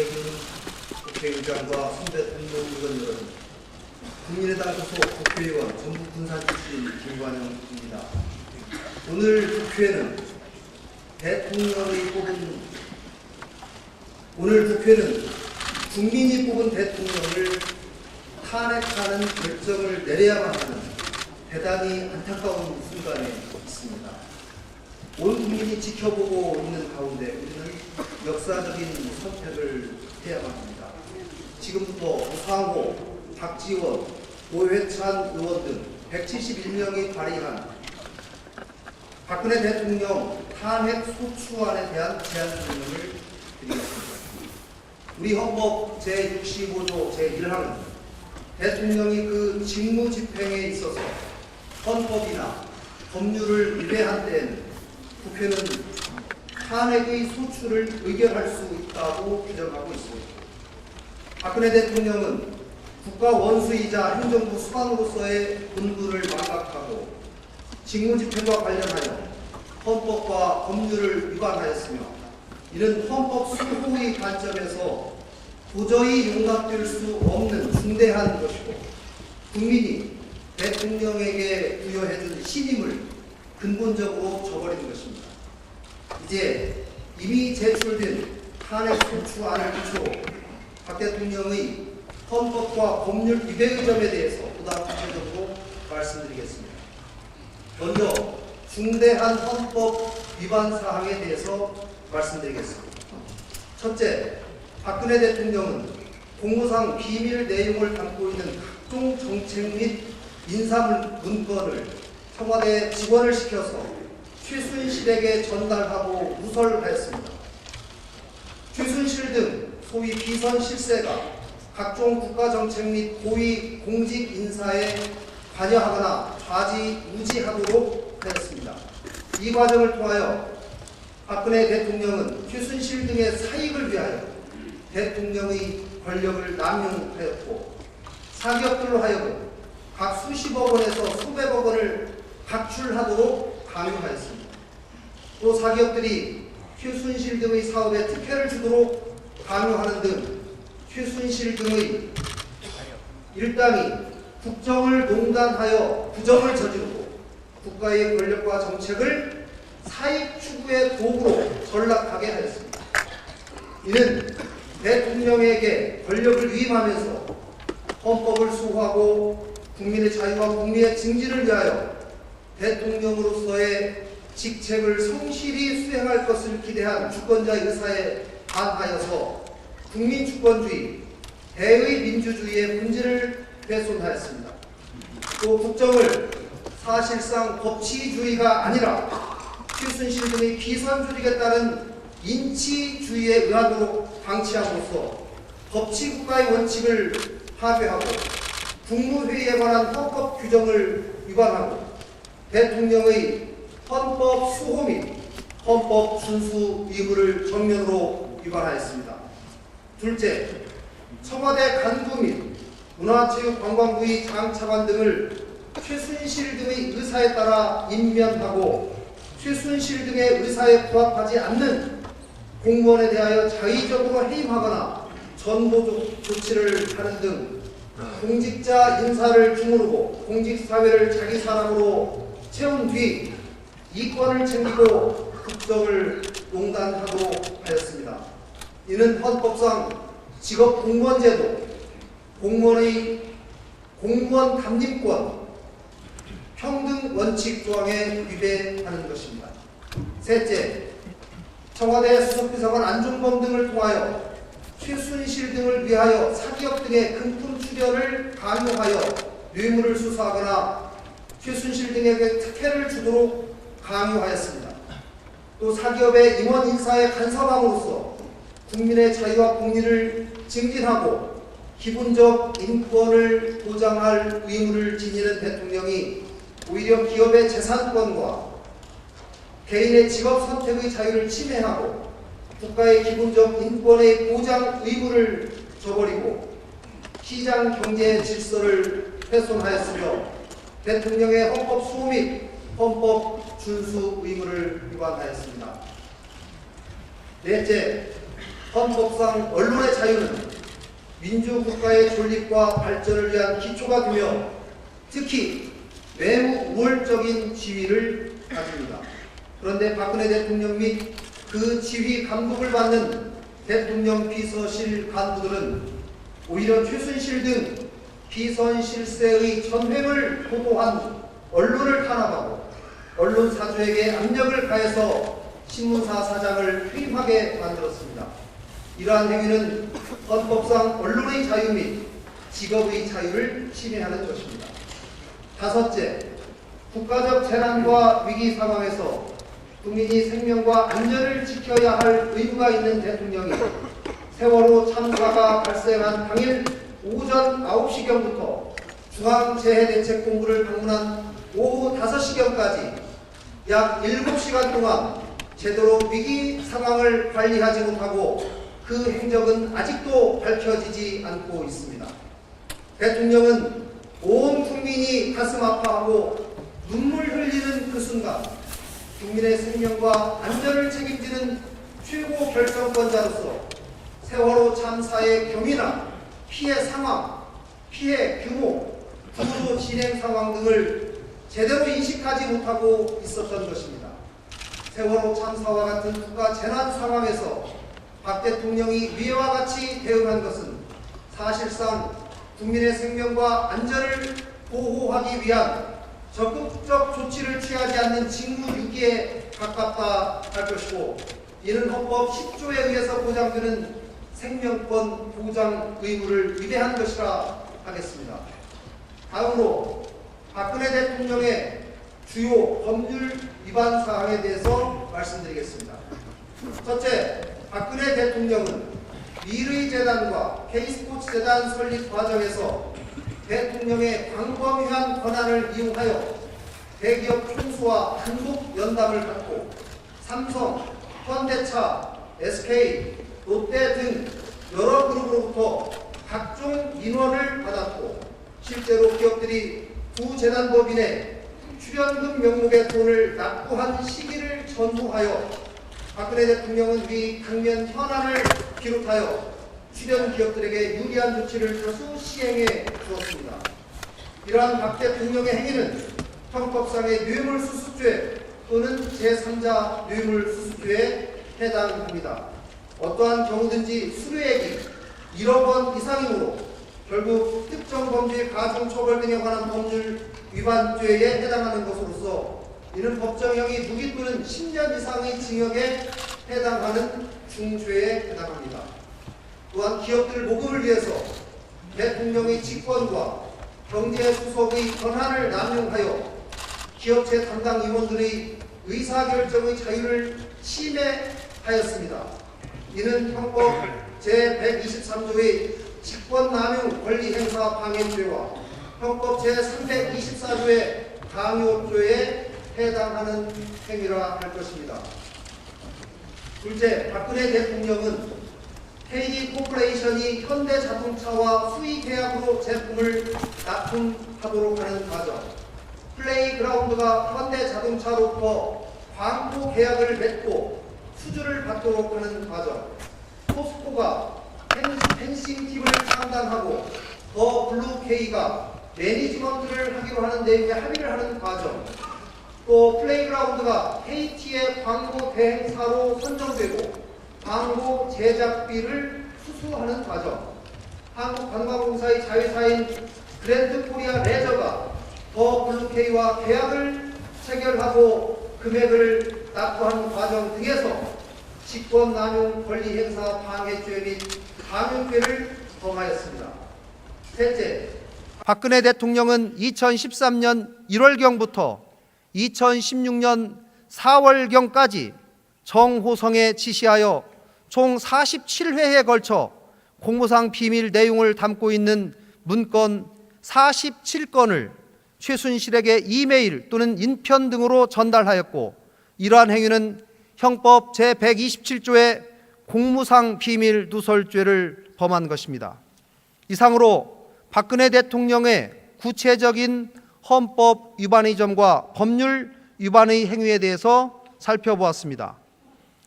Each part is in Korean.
박태균 국회의장과 선대통령 의원 여러분, 국민의당 소속 국회의원 전북 군산 출신 김관영입니다. 오늘 국회는 국민이 뽑은 대통령을 탄핵하는 결정을 내려야만 하는 대단히 안타까운 순간에 있습니다. 온 국민이 지켜보고 있는 가운데 우리는 역사적인 선택을 해야만 합니다. 지금부터 우상호, 박지원, 오회찬 의원 등 171명이 발의한 박근혜 대통령 탄핵 소추안에 대한 제안 설명을 드리겠습니다. 우리 헌법 제65조 제1항은 대통령이 그 직무 집행에 있어서 헌법이나 법률을 위배한 때에는 국회는 탄핵의 소추를 의결할 수 있다고 규정하고 있습니다. 박근혜 대통령은 국가 원수이자 행정부 수반으로서의 본분을 망각하고 직무 집행과 관련하여 헌법과 법률을 위반하였으며, 이는 헌법 수호의 관점에서 도저히 용납될 수 없는 중대한 것이고 국민이 대통령에게 부여해준 신임을 근본적으로 저버리는 것입니다. 이제 이미 제출된 탄핵 소추안을 기초로 박 대통령의 헌법과 법률 위배의 점에 대해서 보다 구체적으로 말씀드리겠습니다. 먼저 중대한 헌법 위반 사항에 대해서 말씀드리겠습니다. 첫째, 박근혜 대통령은 공무상 비밀 내용을 담고 있는 각종 정책 및 인사 문건을 청와대 직원을 시켜서 최순실에게 전달하고 누설하였습니다. 최순실 등 소위 비선 실세가 각종 국가정책 및 고위 공직 인사에 관여하거나 좌지우지하도록 하였습니다. 이 과정을 통하여 박근혜 대통령은 최순실 등의 사익을 위하여 대통령의 권력을 남용하였고, 사기업들로 하여금 각 수십억 원에서 수백억 원을 각출하도록 강요하였습니다. 또 사기업들이 최순실 등의 사업에 특혜를 주도록 강요하는 등 최순실 등의 일당이 국정을 농단하여 부정을 저지르고 국가의 권력과 정책을 사익 추구의 도구로 전락하게 하였습니다. 이는 대통령에게 권력을 위임하면서 헌법을 수호하고 국민의 자유와 국민의 증진을 위하여 대통령으로서의 직책을 성실히 수행할 것을 기대한 주권자의 의사에 반하여서 국민주권주의, 대의 민주주의의 본질을 훼손하였습니다. 또 국정을 사실상 법치주의가 아니라 최순실 등의 비선조직에 따른 인치주의에 의하도록 방치함으로써 법치국가의 원칙을 파괴하고 국무회의에 관한 헌법 규정을 위반하고 대통령의 헌법 수호 및 헌법 준수 의무를 정면으로 위반하였습니다. 둘째, 청와대 간부 및 문화체육관광부의 장차관 등을 최순실 등의 의사에 따라 임면하고 최순실 등의 의사에 부합하지 않는 공무원에 대하여 자의적으로 해임하거나 전보 조치를 하는 등 공직자 인사를 주무르고 공직사회를 자기 사람으로 채운 뒤 이권을 챙기고 국정을 농단하도록 하였습니다. 이는 헌법상 직업공무원제도, 공무원의 공무원 담임권, 평등 원칙 조항에 위배하는 것입니다. 셋째, 청와대 수석비서관 안종범 등을 통하여 최순실 등을 위하여 사기업 등의 금품 출연을 강요하여 뇌물을 수수하거나 최순실 등에게 특혜를 주도록 강요하였습니다. 또 사기업의 임원 인사에 간섭함으로써 국민의 자유와 공의를 증진하고 기본적 인권을 보장할 의무를 지니는 대통령이 오히려 기업의 재산권과 개인의 직업 선택의 자유를 침해하고 국가의 기본적 인권의 보장 의무를 저버리고 시장 경제 질서를 훼손하였으며 대통령의 헌법 수호 및 헌법 준수 의무를 위반하였습니다. 넷째, 헌법상 언론의 자유는 민주국가의 존립과 발전을 위한 기초가 되며 특히 매우 우월적인 지위를 가집니다. 그런데 박근혜 대통령 및 그 지휘 감독을 받는 대통령 비서실 간부들은 오히려 최순실 등 비선실세의 전횡을 보도한 언론을 탄압하고 언론 사주에게 압력을 가해서 신문사 사장을 퇴임하게 만들었습니다. 이러한 행위는 헌법상 언론의 자유 및 직업의 자유를 침해하는 것입니다. 다섯째, 국가적 재난과 위기 상황에서 국민이 생명과 안전을 지켜야 할 의무가 있는 대통령이 세월호 참사가 발생한 당일 오전 9시경부터 중앙재해대책본부를 방문한 오후 5시경까지 약 7시간 동안 제대로 위기 상황을 관리하지 못하고 그 행적은 아직도 밝혀지지 않고 있습니다. 대통령은 온 국민이 가슴 아파하고 눈물 흘리는 그 순간 국민의 생명과 안전을 책임지는 최고 결정권자로서 세월호 참사의 경위나 피해 상황, 피해 규모, 구조 진행 상황 등을 제대로 인식하지 못하고 있었던 것입니다. 세월호 참사와 같은 국가 재난 상황에서 박 대통령이 위와 같이 대응한 것은 사실상 국민의 생명과 안전을 보호하기 위한 적극적 조치를 취하지 않는 직무유기에 가깝다 할 것이고, 이는 헌법 10조에 의해서 보장되는 생명권 보장 의무를 위배한 것이라 하겠습니다. 다음으로 박근혜 대통령의 주요 법률 위반 사항에 대해서 말씀드리겠습니다. 첫째, 박근혜 대통령은 미르이재단과 K스포츠재단 설립 과정에서 대통령의 광범위한 권한을 이용하여 대기업 총수와 단독 연담을 갖고 삼성, 현대차, SK, 롯데 등 여러 그룹으로부터 각종 인원을 받았고, 실제로 기업들이 부재단법인의 출연금 명목의 돈을 납부한 시기를 전후하여 박근혜 대통령은 위 당면 현안을 비롯하여 출연 기업들에게 유리한 조치를 다수 시행해 주었습니다. 이러한 박 대통령의 행위는 형법상의 뇌물수수죄 또는 제3자 뇌물수수죄에 해당합니다. 어떠한 경우든지 수뢰액이 1억 원 이상이므로 결국 특정 범죄 가중처벌 등에 관한 법률 위반죄에 해당하는 것으로서 이는 법정형이 무기 또는 10년 이상의 징역에 해당하는 중죄에 해당합니다. 또한 기업들 모금을 위해서 대통령의 직권과 경제수석의 권한을 남용하여 기업체 담당 임원들의 의사결정의 자유를 침해하였습니다. 이는 형법 제123조의 직권남용 권리행사 방해죄와 형법 제324조의 강요죄에 해당하는 행위라 할 것입니다. 둘째, 박근혜 대통령은 KD 코퍼레이션이 현대자동차와 수의계약으로 제품을 납품하도록 하는 과정, 플레이그라운드가 현대자동차로부터 광고 계약을 맺고 수주를 받도록 하는 과정, 포스코가 펜싱팀을 창단하고 더 블루케이가 매니지먼트를 하기로 하는 내용의 합의를 하는 과정, 또 플레이그라운드가 KT의 광고 대행사로 선정되고 광고 제작비를 수수하는 과정, 한국관광공사의 자회사인 그랜드코리아 레저가 더 블루케이와 계약을 체결하고 금액을 납부하는 과정 등에서 직권남용 권리행사 방해죄 및 강요죄를 범하였습니다. 셋째, 박근혜 대통령은 2013년 1월경부터 2016년 4월경까지 정호성에 지시하여 총 47회에 걸쳐 공무상 비밀 내용을 담고 있는 문건 47건을 최순실에게 이메일 또는 인편 등으로 전달하였고, 이러한 행위는 형법 제127조의 공무상 비밀 누설죄를 범한 것입니다. 이상으로 박근혜 대통령의 구체적인 헌법 위반의 점과 법률 위반의 행위에 대해서 살펴보았습니다.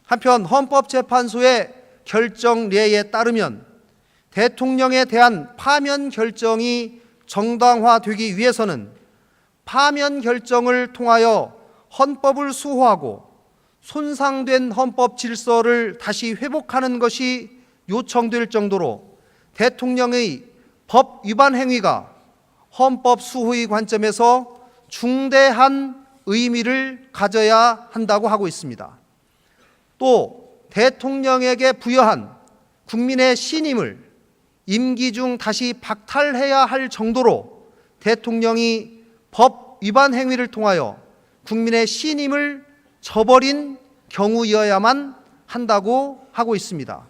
한편 헌법재판소의 결정례에 따르면 대통령에 대한 파면 결정이 정당화되기 위해서는 파면 결정을 통하여 헌법을 수호하고 손상된 헌법 질서를 다시 회복하는 것이 요청될 정도로 대통령의 법 위반 행위가 헌법 수호의 관점에서 중대한 의미를 가져야 한다고 하고 있습니다. 또 대통령에게 부여한 국민의 신임을 임기 중 다시 박탈해야 할 정도로 대통령이 법 위반 행위를 통하여 국민의 신임을 저버린 경우여야만 한다고 하고 있습니다.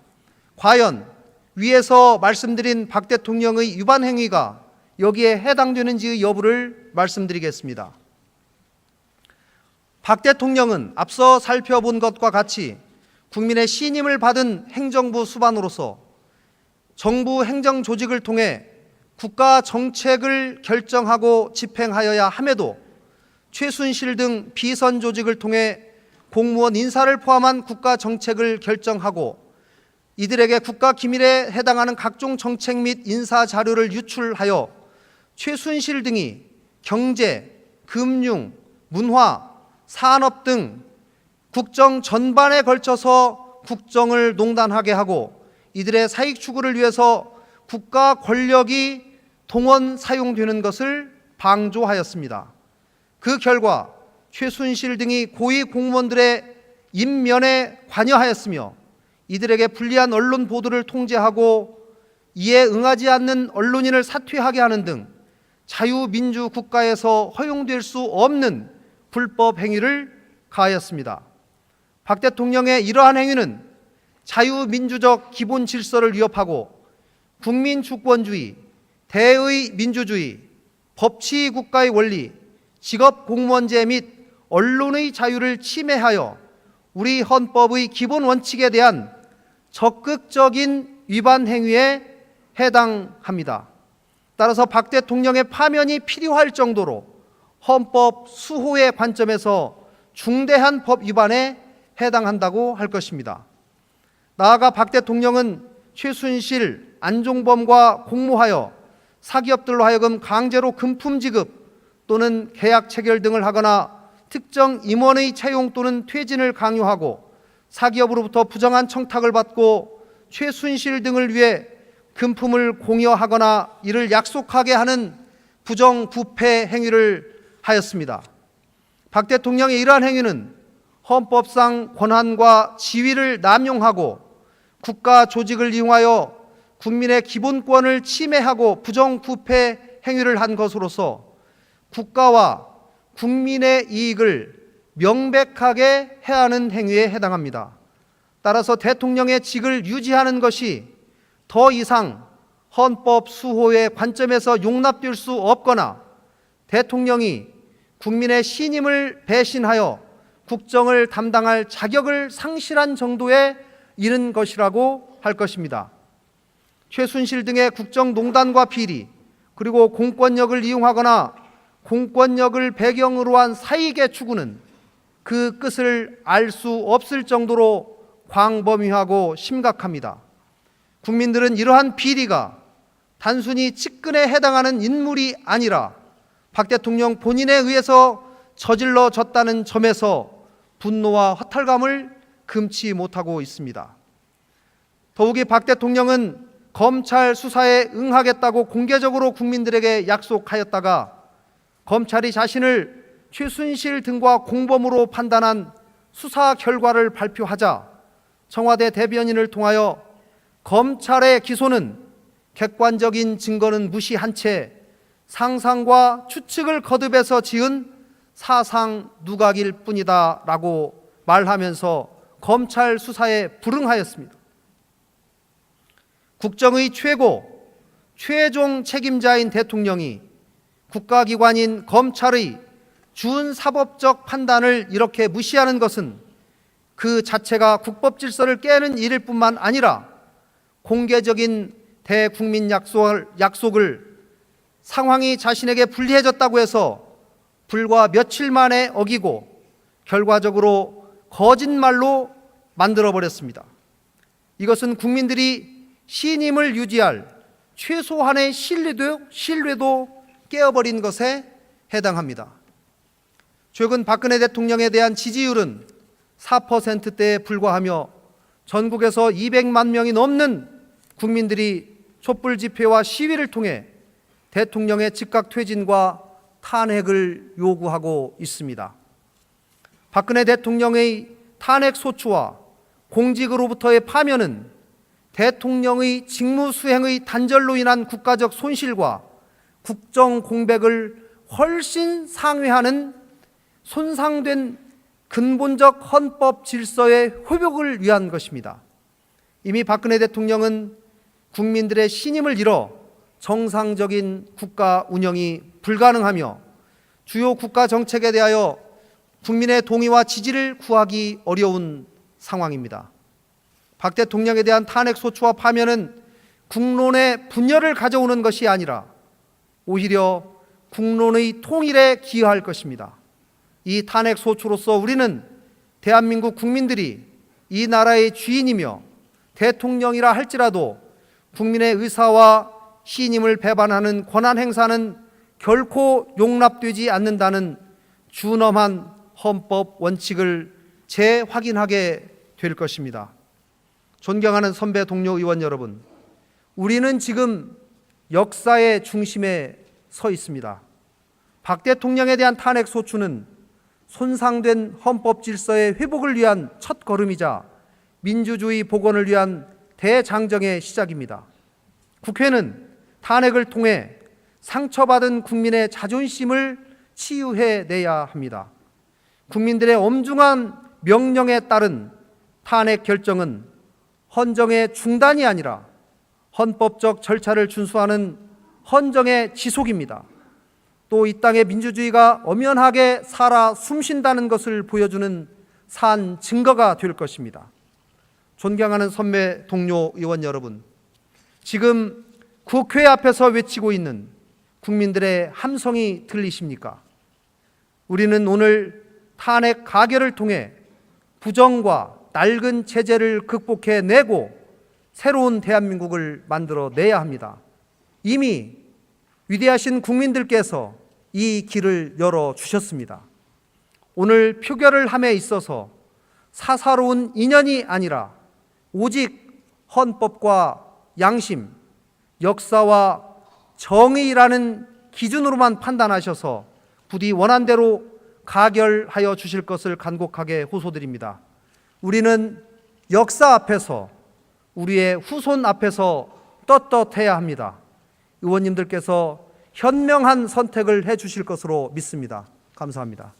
과연 위에서 말씀드린 박 대통령의 위반 행위가 여기에 해당되는지의 여부를 말씀드리겠습니다. 박 대통령은 앞서 살펴본 것과 같이 국민의 신임을 받은 행정부 수반으로서 정부 행정 조직을 통해 국가 정책을 결정하고 집행하여야 함에도 최순실 등 비선 조직을 통해 공무원 인사를 포함한 국가 정책을 결정하고 이들에게 국가 기밀에 해당하는 각종 정책 및 인사 자료를 유출하여 최순실 등이 경제, 금융, 문화, 산업 등 국정 전반에 걸쳐서 국정을 농단하게 하고 이들의 사익 추구를 위해서 국가 권력이 동원 사용되는 것을 방조하였습니다. 그 결과 최순실 등이 고위 공무원들의 임면에 관여하였으며 이들에게 불리한 언론 보도를 통제하고 이에 응하지 않는 언론인을 사퇴하게 하는 등 자유민주 국가에서 허용될 수 없는 불법 행위를 가하였습니다. 박 대통령의 이러한 행위는 자유민주적 기본 질서를 위협하고 국민주권주의, 대의 민주주의, 법치 국가의 원리, 직업 공무원제 및 언론의 자유를 침해하여 우리 헌법의 기본 원칙에 대한 적극적인 위반 행위에 해당합니다. 따라서 박 대통령의 파면이 필요할 정도로 헌법 수호의 관점에서 중대한 법 위반에 해당한다고 할 것입니다. 나아가 박 대통령은 최순실, 안종범과 공모하여 사기업들로 하여금 강제로 금품 지급 또는 계약 체결 등을 하거나 특정 임원의 채용 또는 퇴진을 강요하고 사기업으로부터 부정한 청탁을 받고 최순실 등을 위해 금품을 공여하거나 이를 약속하게 하는 부정부패 행위를 하였습니다. 박 대통령의 이러한 행위는 헌법상 권한과 지위를 남용하고 국가 조직을 이용하여 국민의 기본권을 침해하고 부정부패 행위를 한 것으로서 국가와 국민의 이익을 명백하게 해하는 행위에 해당합니다. 따라서 대통령의 직을 유지하는 것이 더 이상 헌법 수호의 관점에서 용납될 수 없거나 대통령이 국민의 신임을 배신하여 국정을 담당할 자격을 상실한 정도에 이른 것이라고 할 것입니다. 최순실 등의 국정농단과 비리, 그리고 공권력을 이용하거나 공권력을 배경으로 한 사익의 추구는 그 끝을 알 수 없을 정도로 광범위하고 심각합니다. 국민들은 이러한 비리가 단순히 측근에 해당하는 인물이 아니라 박 대통령 본인에 의해서 저질러졌다는 점에서 분노와 허탈감을 금치 못하고 있습니다. 더욱이 박 대통령은 검찰 수사에 응하겠다고 공개적으로 국민들에게 약속하였다가 검찰이 자신을 최순실 등과 공범으로 판단한 수사 결과를 발표하자 청와대 대변인을 통하여 검찰의 기소는 객관적인 증거는 무시한 채 상상과 추측을 거듭해서 지은 사상 누각일 뿐이다 라고 말하면서 검찰 수사에 불응하였습니다. 국정의 최종 책임자인 대통령이 국가기관인 검찰의 준사법적 판단을 이렇게 무시하는 것은 그 자체가 국법 질서를 깨는 일일 뿐만 아니라 공개적인 대국민 약속을 상황이 자신에게 불리해졌다고 해서 불과 며칠 만에 어기고 결과적으로 거짓말로 만들어버렸습니다. 이것은 국민들이 신임을 유지할 최소한의 신뢰도 깨어버린 것에 해당합니다. 최근 박근혜 대통령에 대한 지지율은 4%대에 불과하며 전국에서 200만 명이 넘는 국민들이 촛불 집회와 시위를 통해 대통령의 즉각 퇴진과 탄핵을 요구하고 있습니다. 박근혜 대통령의 탄핵 소추와 공직으로부터의 파면은 대통령의 직무 수행의 단절로 인한 국가적 손실과 국정 공백을 훨씬 상회하는 손상된 근본적 헌법 질서의 회복을 위한 것입니다. 이미 박근혜 대통령은 국민들의 신임을 잃어 정상적인 국가 운영이 불가능하며 주요 국가 정책에 대하여 국민의 동의와 지지를 구하기 어려운 상황입니다. 박 대통령에 대한 탄핵 소추와 파면은 국론의 분열을 가져오는 것이 아니라 오히려 국론의 통일에 기여할 것입니다. 이 탄핵 소추로서 우리는 대한민국 국민들이 이 나라의 주인이며 대통령이라 할지라도 국민의 의사와 신임을 배반하는 권한 행사는 결코 용납되지 않는다는 준엄한 헌법 원칙을 재확인하게 될 것입니다. 존경하는 선배 동료 의원 여러분, 우리는 지금 역사의 중심에 서 있습니다. 박 대통령에 대한 탄핵 소추는 손상된 헌법 질서의 회복을 위한 첫걸음이자 민주주의 복원을 위한 대장정의 시작입니다. 국회는 탄핵을 통해 상처받은 국민의 자존심을 치유해내야 합니다. 국민들의 엄중한 명령에 따른 탄핵 결정은 헌정의 중단이 아니라 헌법적 절차를 준수하는 헌정의 지속입니다. 또 이 땅의 민주주의가 엄연하게 살아 숨쉰다는 것을 보여주는 산 증거가 될 것입니다. 존경하는 선배 동료 의원 여러분, 지금 국회 앞에서 외치고 있는 국민들의 함성이 들리십니까? 우리는 오늘 탄핵 가결을 통해 부정과 낡은 체제를 극복해내고 새로운 대한민국을 만들어내야 합니다. 이미 위대하신 국민들께서 이 길을 열어주셨습니다. 오늘 표결을 함에 있어서 사사로운 인연이 아니라 오직 헌법과 양심, 역사와 정의라는 기준으로만 판단하셔서 부디 원한대로 가결하여 주실 것을 간곡하게 호소드립니다. 우리는 역사 앞에서, 우리의 후손 앞에서 떳떳해야 합니다. 의원님들께서 현명한 선택을 해 주실 것으로 믿습니다. 감사합니다.